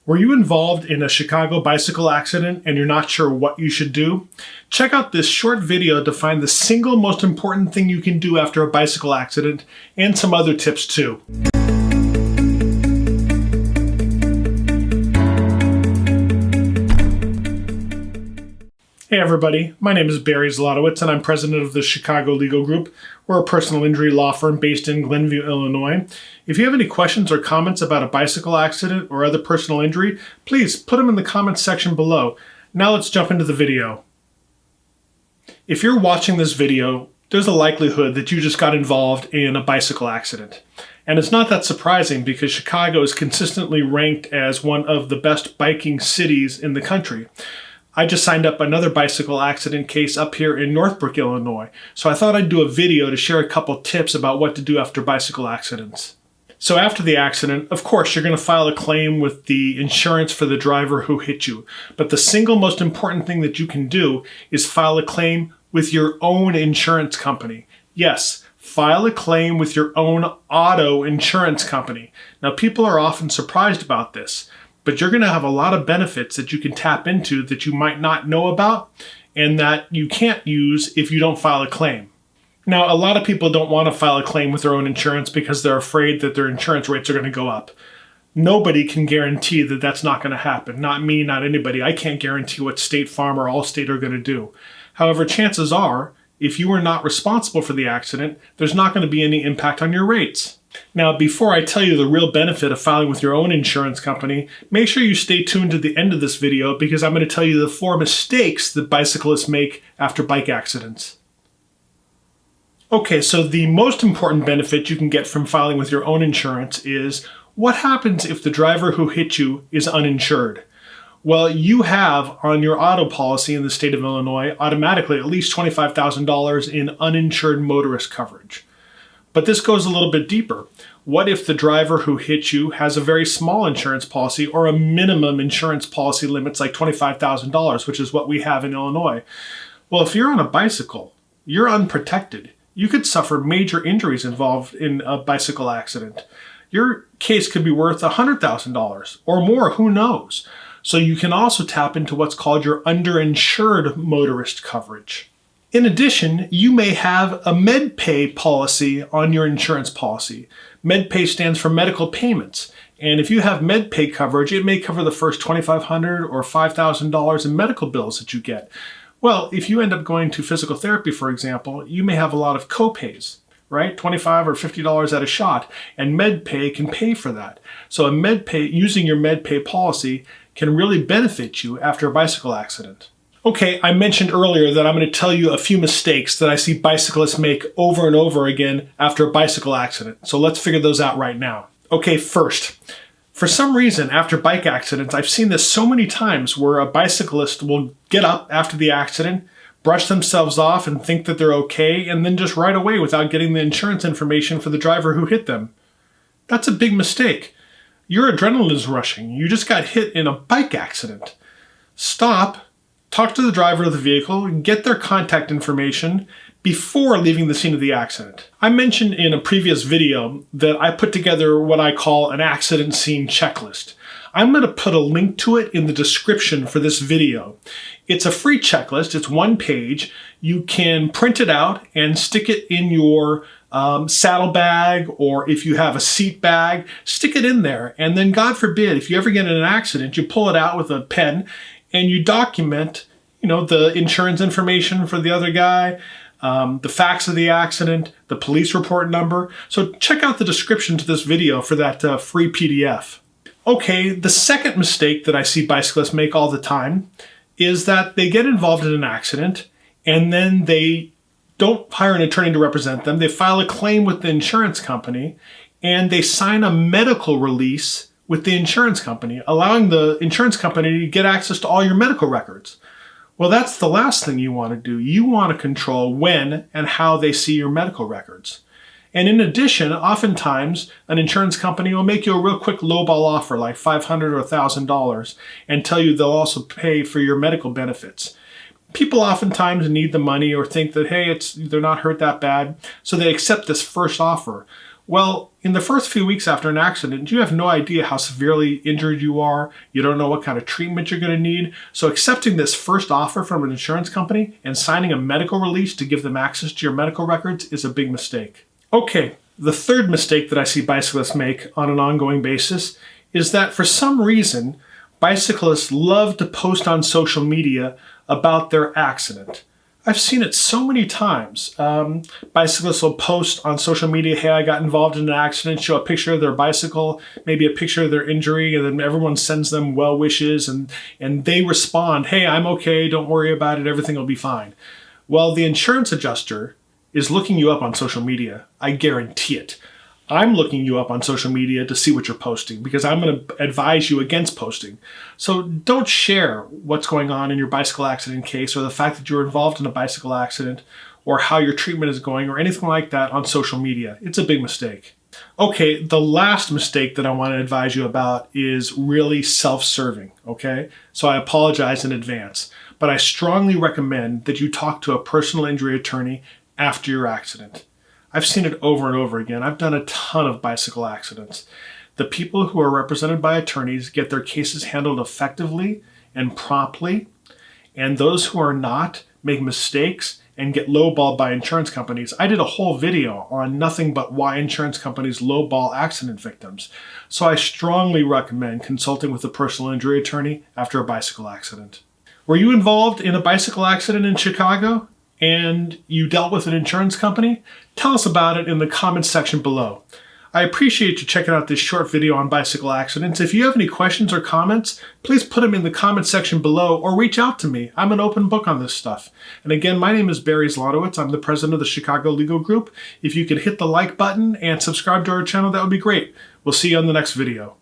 Were you involved in a Chicago bicycle accident and you're not sure what you should do? Check out this short video to find the single most important thing you can do after a bicycle accident and some other tips too. Hey everybody, my name is Barry Zlotowicz and I'm president of the Chicago Legal Group. We're a personal injury law firm based in Glenview, Illinois. If you have any questions or comments about a bicycle accident or other personal injury, please put them in the comments section below. Now let's jump into the video. If you're watching this video, there's a likelihood that you just got involved in a bicycle accident. And it's not that surprising because Chicago is consistently ranked as one of the best biking cities in the country. I just signed up another bicycle accident case up here in Northbrook, Illinois, so I thought I'd do a video to share a couple tips about what to do after bicycle accidents. So after the accident, of course, you're going to file a claim with the insurance for the driver who hit you. But the single most important thing that you can do is file a claim with your own insurance company. Yes, file a claim with your own auto insurance company. Now, people are often surprised about this, but you're going to have a lot of benefits that you can tap into that you might not know about and that you can't use if you don't file a claim. Now, a lot of people don't want to file a claim with their own insurance because they're afraid that their insurance rates are going to go up. Nobody can guarantee that that's not going to happen. Not me, not anybody. I can't guarantee what State Farm or Allstate are going to do. However, chances are, if you are not responsible for the accident, there's not going to be any impact on your rates. Now, before I tell you the real benefit of filing with your own insurance company, make sure you stay tuned to the end of this video because I'm going to tell you the 4 mistakes that bicyclists make after bike accidents. Okay, so the most important benefit you can get from filing with your own insurance is what happens if the driver who hit you is uninsured? Well, you have on your auto policy in the state of Illinois automatically at least $25,000 in uninsured motorist coverage. But this goes a little bit deeper. What if the driver who hit you has a very small insurance policy or a minimum insurance policy limits like $25,000, which is what we have in Illinois? Well, if you're on a bicycle, you're unprotected. You could suffer major injuries involved in a bicycle accident. Your case could be worth $100,000 or more, who knows? So you can also tap into what's called your underinsured motorist coverage. In addition, you may have a medpay policy on your insurance policy. Medpay stands for medical payments. And if you have medpay coverage, it may cover the first $2,500 or $5,000 in medical bills that you get. Well, if you end up going to physical therapy, for example, you may have a lot of co-pays, right? $25 or $50 at a shot, and MedPay can pay for that. So using your MedPay policy can really benefit you after a bicycle accident. Okay, I mentioned earlier that I'm going to tell you a few mistakes that I see bicyclists make over and over again after a bicycle accident. So let's figure those out right now. Okay, first, for some reason after bike accidents, I've seen this so many times where a bicyclist will get up after the accident, brush themselves off and think that they're okay, and then just ride away without getting the insurance information for the driver who hit them. That's a big mistake. Your adrenaline is rushing. You just got hit in a bike accident. Stop. Talk to the driver of the vehicle and get their contact information before leaving the scene of the accident. I mentioned in a previous video that I put together what I call an accident scene checklist. I'm going to put a link to it in the description for this video. It's a free checklist. It's 1 page. You can print it out and stick it in your saddlebag, or if you have a seat bag, stick it in there. And then God forbid, if you ever get in an accident, you pull it out with a pen and you document, the insurance information for the other guy, the facts of the accident, the police report number. So check out the description to this video for that free PDF. Okay, the second mistake that I see bicyclists make all the time is that they get involved in an accident and then they don't hire an attorney to represent them. They file a claim with the insurance company and they sign a medical release with the insurance company, allowing the insurance company to get access to all your medical records. Well, that's the last thing you want to do. You want to control when and how they see your medical records. And in addition, oftentimes an insurance company will make you a real quick lowball offer like $500 or $1,000 and tell you they'll also pay for your medical benefits. People oftentimes need the money or think that, hey, they're not hurt that bad, so they accept this first offer. Well, in the first few weeks after an accident, you have no idea how severely injured you are. You don't know what kind of treatment you're going to need. So accepting this first offer from an insurance company and signing a medical release to give them access to your medical records is a big mistake. Okay, the third mistake that I see bicyclists make on an ongoing basis is that for some reason, bicyclists love to post on social media about their accident. I've seen it so many times. Bicyclists will post on social media, hey, I got involved in an accident, show a picture of their bicycle, maybe a picture of their injury, and then everyone sends them well wishes, and they respond, hey, I'm okay, don't worry about it, everything will be fine. Well, the insurance adjuster is looking you up on social media. I guarantee it. I'm looking you up on social media to see what you're posting because I'm going to advise you against posting. So don't share what's going on in your bicycle accident case or the fact that you're involved in a bicycle accident or how your treatment is going or anything like that on social media. It's a big mistake. Okay, the last mistake that I want to advise you about is really self-serving, okay? So I apologize in advance, but I strongly recommend that you talk to a personal injury attorney after your accident. I've seen it over and over again. I've done a ton of bicycle accidents. The people who are represented by attorneys get their cases handled effectively and promptly, and those who are not make mistakes and get lowballed by insurance companies. I did a whole video on nothing but why insurance companies lowball accident victims. So I strongly recommend consulting with a personal injury attorney after a bicycle accident. Were you involved in a bicycle accident in Chicago and you dealt with an insurance company? Tell us about it in the comments section below. I appreciate you checking out this short video on bicycle accidents. If you have any questions or comments, please put them in the comments section below or reach out to me. I'm an open book on this stuff. And again, my name is Barry Zlotowicz. I'm the president of the Chicago Legal Group. If you could hit the like button and subscribe to our channel, that would be great. We'll see you on the next video.